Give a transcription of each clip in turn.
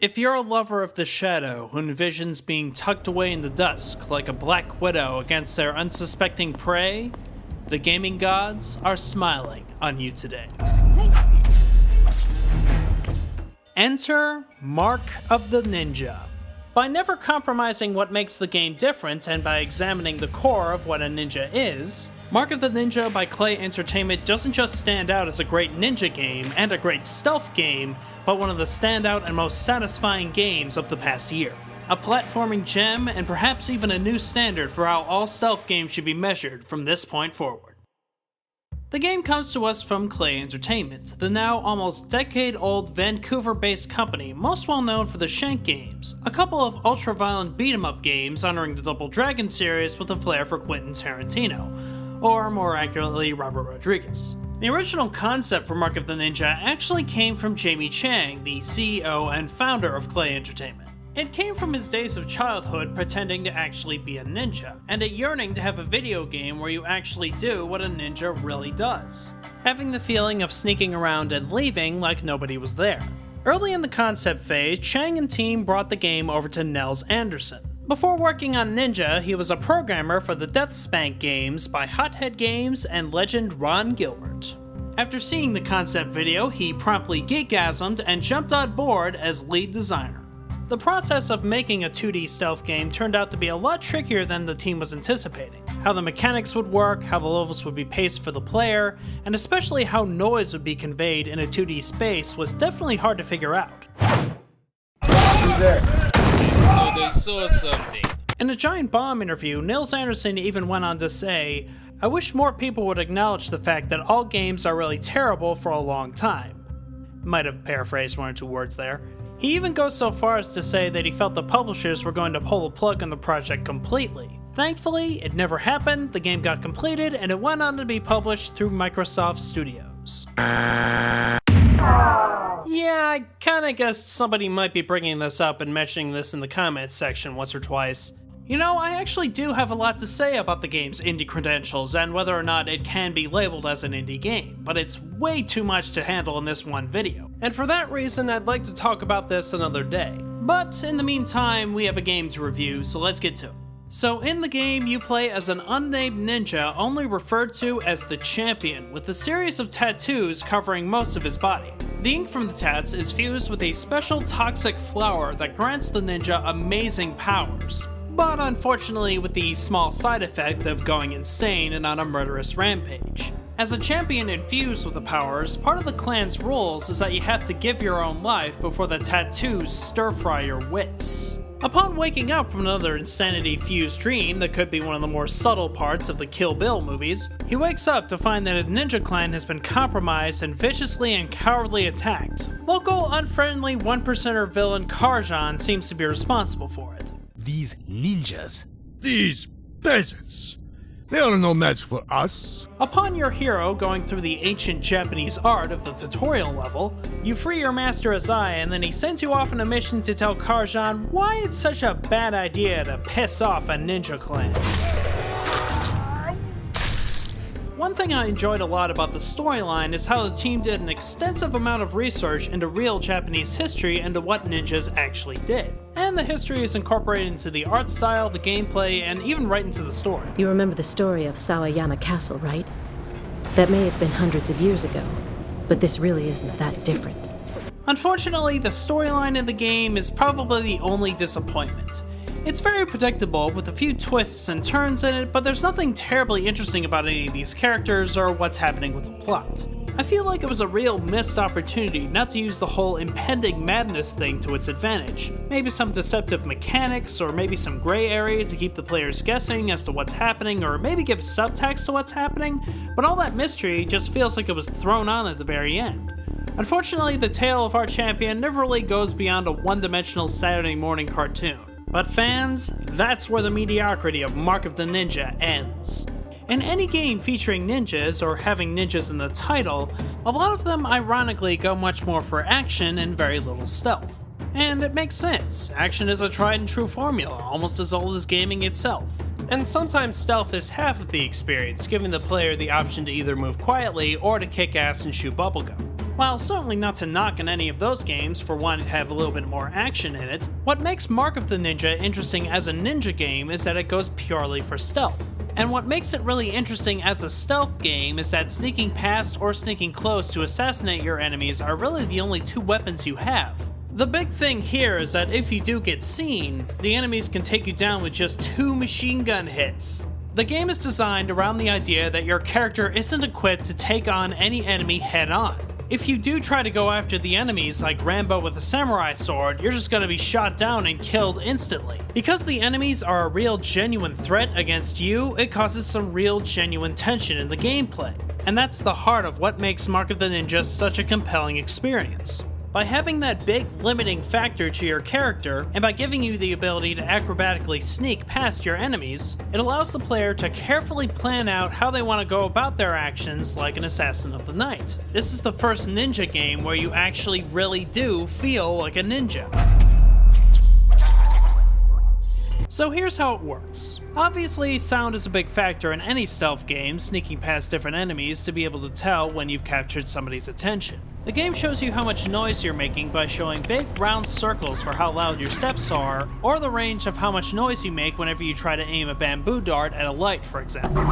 If you're a lover of the shadow who envisions being tucked away in the dusk like a black widow against their unsuspecting prey, the gaming gods are smiling on you today. Enter Mark of the Ninja. By never compromising what makes the game different and by examining the core of what a ninja is, Mark of the Ninja by Klei Entertainment doesn't just stand out as a great ninja game and a great stealth game, but one of the standout and most satisfying games of the past year. A platforming gem and perhaps even a new standard for how all stealth games should be measured from this point forward. The game comes to us from Klei Entertainment, the now almost decade-old Vancouver-based company most well known for the Shank games, a couple of ultra-violent beat-em-up games honoring the Double Dragon series with a flair for Quentin Tarantino, or more accurately, Robert Rodriguez. The original concept for Mark of the Ninja actually came from Jamie Chang, the CEO and founder of Klei Entertainment. It came from his days of childhood pretending to actually be a ninja, and a yearning to have a video game where you actually do what a ninja really does, having the feeling of sneaking around and leaving like nobody was there. Early in the concept phase, Chang and team brought the game over to Nels Anderson. Before working on Ninja, he was a programmer for the Deathspank games by Hothead Games and legend Ron Gilbert. After seeing the concept video, he promptly geekgasmed and jumped on board as lead designer. The process of making a 2D stealth game turned out to be a lot trickier than the team was anticipating. How the mechanics would work, how the levels would be paced for the player, and especially how noise would be conveyed in a 2D space was definitely hard to figure out. Who's there? So they saw something. In a Giant Bomb interview, Nils Anderson even went on to say, "I wish more people would acknowledge the fact that all games are really terrible for a long time." Might have paraphrased one or two words there. He even goes so far as to say that he felt the publishers were going to pull the plug on the project completely. Thankfully, it never happened, the game got completed, and it went on to be published through Microsoft Studios. Yeah, I kinda guessed somebody might be bringing this up and mentioning this in the comments section once or twice. You know, I actually do have a lot to say about the game's indie credentials and whether or not it can be labeled as an indie game, but it's way too much to handle in this one video. And for that reason, I'd like to talk about this another day. But in the meantime, we have a game to review, so let's get to it. So in the game, you play as an unnamed ninja only referred to as the Champion, with a series of tattoos covering most of his body. The ink from the tats is fused with a special toxic flower that grants the ninja amazing powers, but unfortunately with the small side effect of going insane and on a murderous rampage. As a champion infused with the powers, part of the clan's rules is that you have to give your own life before the tattoos stir-fry your wits. Upon waking up from another insanity-fused dream that could be one of the more subtle parts of the Kill Bill movies, he wakes up to find that his ninja clan has been compromised and viciously and cowardly attacked. Local, unfriendly 1%er villain Carr seems to be responsible for it. These ninjas. These peasants. They are no match for us. Upon your hero going through the ancient Japanese art of the tutorial level, you free your master Azai and then he sends you off on a mission to tell Carr why it's such a bad idea to piss off a ninja clan. One thing I enjoyed a lot about the storyline is how the team did an extensive amount of research into real Japanese history and to what ninjas actually did. And the history is incorporated into the art style, the gameplay, and even right into the story. You remember the story of Sawayama Castle, right? That may have been hundreds of years ago, but this really isn't that different. Unfortunately, the storyline in the game is probably the only disappointment. It's very predictable with a few twists and turns in it, but there's nothing terribly interesting about any of these characters or what's happening with the plot. I feel like it was a real missed opportunity not to use the whole impending madness thing to its advantage. Maybe some deceptive mechanics, or maybe some gray area to keep the players guessing as to what's happening, or maybe give subtext to what's happening, but all that mystery just feels like it was thrown on at the very end. Unfortunately, the tale of our champion never really goes beyond a one-dimensional Saturday morning cartoon. But fans, that's where the mediocrity of Mark of the Ninja ends. In any game featuring ninjas or having ninjas in the title, a lot of them ironically go much more for action and very little stealth. And it makes sense, action is a tried and true formula, almost as old as gaming itself. And sometimes stealth is half of the experience, giving the player the option to either move quietly or to kick ass and shoot bubblegum. While certainly not to knock on any of those games for wanting to have a little bit more action in it, what makes Mark of the Ninja interesting as a ninja game is that it goes purely for stealth. And what makes it really interesting as a stealth game is that sneaking past or sneaking close to assassinate your enemies are really the only two weapons you have. The big thing here is that if you do get seen, the enemies can take you down with just 2 machine gun hits. The game is designed around the idea that your character isn't equipped to take on any enemy head on. If you do try to go after the enemies like Rambo with a samurai sword, you're just gonna be shot down and killed instantly. Because the enemies are a real genuine threat against you, it causes some real genuine tension in the gameplay. And that's the heart of what makes Mark of the Ninja such a compelling experience. By having that big limiting factor to your character, and by giving you the ability to acrobatically sneak past your enemies, it allows the player to carefully plan out how they want to go about their actions like an assassin of the night. This is the first ninja game where you actually really do feel like a ninja. So here's how it works. Obviously, sound is a big factor in any stealth game, sneaking past different enemies to be able to tell when you've captured somebody's attention. The game shows you how much noise you're making by showing big round circles for how loud your steps are, or the range of how much noise you make whenever you try to aim a bamboo dart at a light, for example.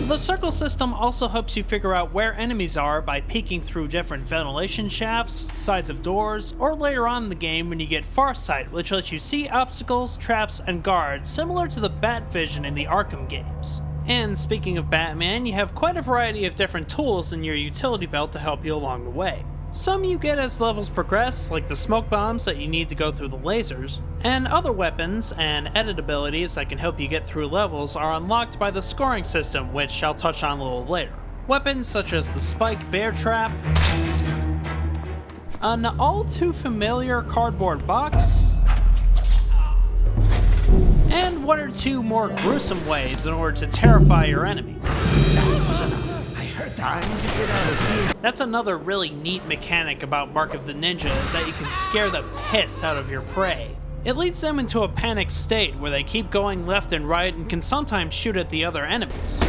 The circle system also helps you figure out where enemies are by peeking through different ventilation shafts, sides of doors, or later on in the game when you get Farsight, which lets you see obstacles, traps, and guards similar to the Bat Vision in the Arkham games. And speaking of Batman, you have quite a variety of different tools in your utility belt to help you along the way. Some you get as levels progress, like the smoke bombs that you need to go through the lasers, and other weapons and edit abilities that can help you get through levels are unlocked by the scoring system, which I'll touch on a little later. Weapons such as the Spike Bear Trap, an all too familiar cardboard box, and 1 or 2 more gruesome ways in order to terrify your enemies. That's another really neat mechanic about Mark of the Ninja, is that you can scare the piss out of your prey. It leads them into a panicked state where they keep going left and right and can sometimes shoot at the other enemies.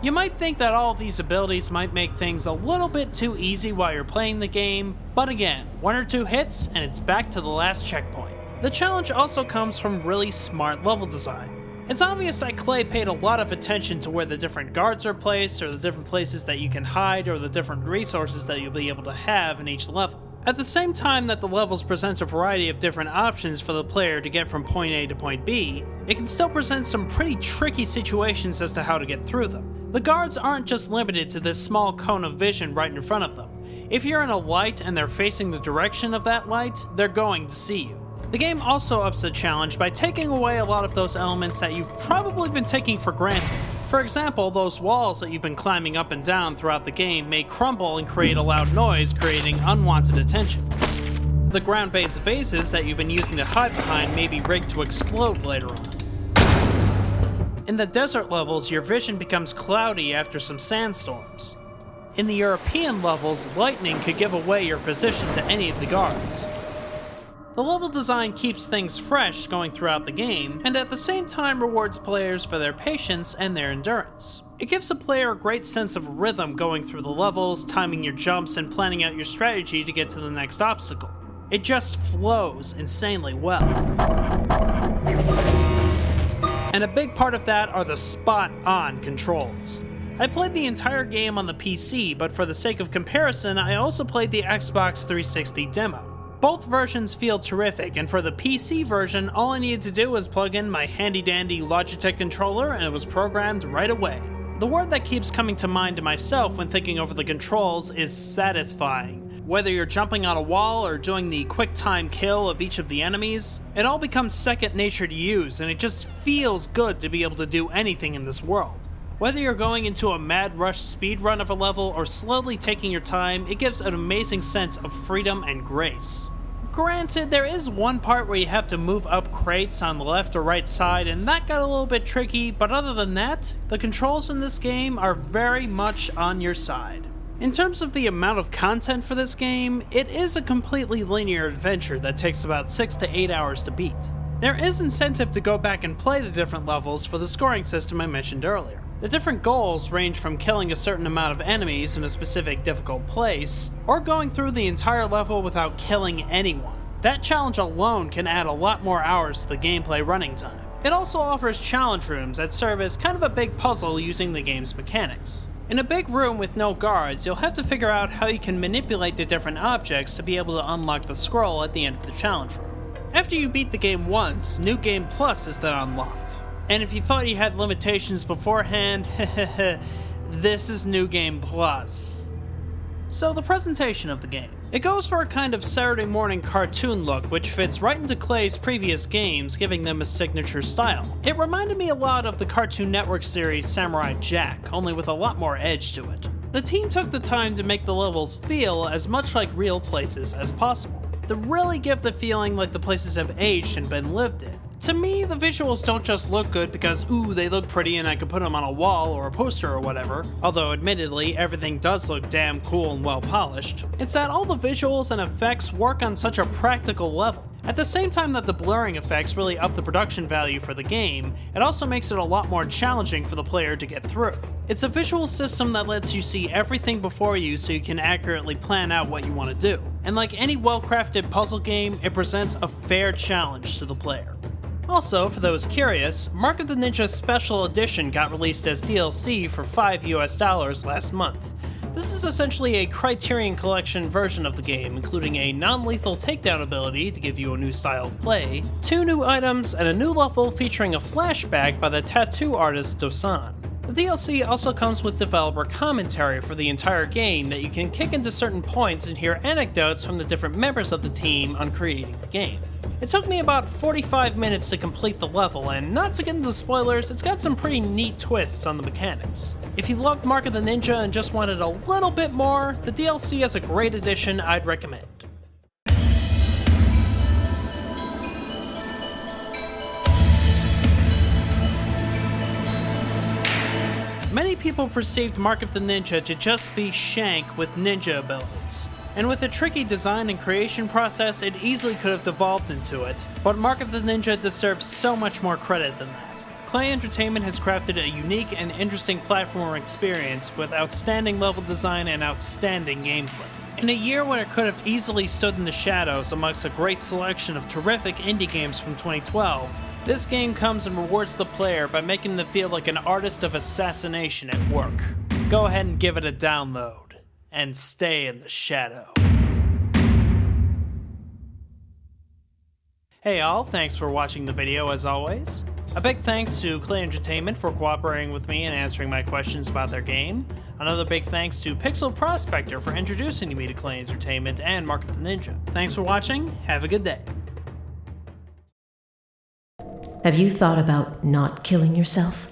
You might think that all of these abilities might make things a little bit too easy while you're playing the game, but again, 1 or 2 hits and it's back to the last checkpoint. The challenge also comes from really smart level design. It's obvious that Klei paid a lot of attention to where the different guards are placed, or the different places that you can hide, or the different resources that you'll be able to have in each level. At the same time that the levels present a variety of different options for the player to get from point A to point B, it can still present some pretty tricky situations as to how to get through them. The guards aren't just limited to this small cone of vision right in front of them. If you're in a light and they're facing the direction of that light, they're going to see you. The game also ups the challenge by taking away a lot of those elements that you've probably been taking for granted. For example, those walls that you've been climbing up and down throughout the game may crumble and create a loud noise, creating unwanted attention. The ground-based vases that you've been using to hide behind may be rigged to explode later on. In the desert levels, your vision becomes cloudy after some sandstorms. In the European levels, lightning could give away your position to any of the guards. The level design keeps things fresh going throughout the game, and at the same time rewards players for their patience and their endurance. It gives the player a great sense of rhythm going through the levels, timing your jumps, and planning out your strategy to get to the next obstacle. It just flows insanely well. And a big part of that are the spot-on controls. I played the entire game on the PC, but for the sake of comparison, I also played the Xbox 360 demo. Both versions feel terrific, and for the PC version, all I needed to do was plug in my handy-dandy Logitech controller and it was programmed right away. The word that keeps coming to mind to myself when thinking over the controls is satisfying. Whether you're jumping on a wall or doing the quick time kill of each of the enemies, it all becomes second nature to use, and it just feels good to be able to do anything in this world. Whether you're going into a mad rush speedrun of a level or slowly taking your time, it gives an amazing sense of freedom and grace. Granted, there is one part where you have to move up crates on the left or right side, and that got a little bit tricky, but other than that, the controls in this game are very much on your side. In terms of the amount of content for this game, it is a completely linear adventure that takes about 6 to 8 hours to beat. There is incentive to go back and play the different levels for the scoring system I mentioned earlier. The different goals range from killing a certain amount of enemies in a specific difficult place, or going through the entire level without killing anyone. That challenge alone can add a lot more hours to the gameplay running time. It also offers challenge rooms that serve as kind of a big puzzle using the game's mechanics. In a big room with no guards, you'll have to figure out how you can manipulate the different objects to be able to unlock the scroll at the end of the challenge room. After you beat the game once, New Game Plus is then unlocked. And if you thought you had limitations beforehand, this is New Game Plus. So the presentation of the game. It goes for a kind of Saturday morning cartoon look, which fits right into Klei's previous games, giving them a signature style. It reminded me a lot of the Cartoon Network series Samurai Jack, only with a lot more edge to it. The team took the time to make the levels feel as much like real places as possible, to really give the feeling like the places have aged and been lived in. To me, the visuals don't just look good because, ooh, they look pretty and I could put them on a wall or a poster or whatever, although admittedly, everything does look damn cool and well polished. It's that all the visuals and effects work on such a practical level. At the same time that the blurring effects really up the production value for the game, it also makes it a lot more challenging for the player to get through. It's a visual system that lets you see everything before you so you can accurately plan out what you want to do. And like any well-crafted puzzle game, it presents a fair challenge to the player. Also, for those curious, Mark of the Ninja Special Edition got released as DLC for $5 last month. This is essentially a Criterion Collection version of the game, including a non-lethal takedown ability to give you a new style of play, 2 new items, and a new level featuring a flashback by the tattoo artist Dosan. The DLC also comes with developer commentary for the entire game that you can kick into certain points and hear anecdotes from the different members of the team on creating the game. It took me about 45 minutes to complete the level, and not to get into spoilers, it's got some pretty neat twists on the mechanics. If you loved Mark of the Ninja and just wanted a little bit more, the DLC is a great addition I'd recommend. Many people perceived Mark of the Ninja to just be Shank with ninja abilities. And with a tricky design and creation process, it easily could have devolved into it, but Mark of the Ninja deserves so much more credit than that. Klei Entertainment has crafted a unique and interesting platformer experience with outstanding level design and outstanding gameplay. In a year when it could have easily stood in the shadows amongst a great selection of terrific indie games from 2012, this game comes and rewards the player by making them feel like an artist of assassination at work. Go ahead and give it a download, and stay in the shadow. Hey all, thanks for watching the video as always. A big thanks to Klei Entertainment for cooperating with me and answering my questions about their game. Another big thanks to Pixel Prospector for introducing me to Klei Entertainment and Mark of the Ninja. Thanks for watching, have a good day. Have you thought about not killing yourself?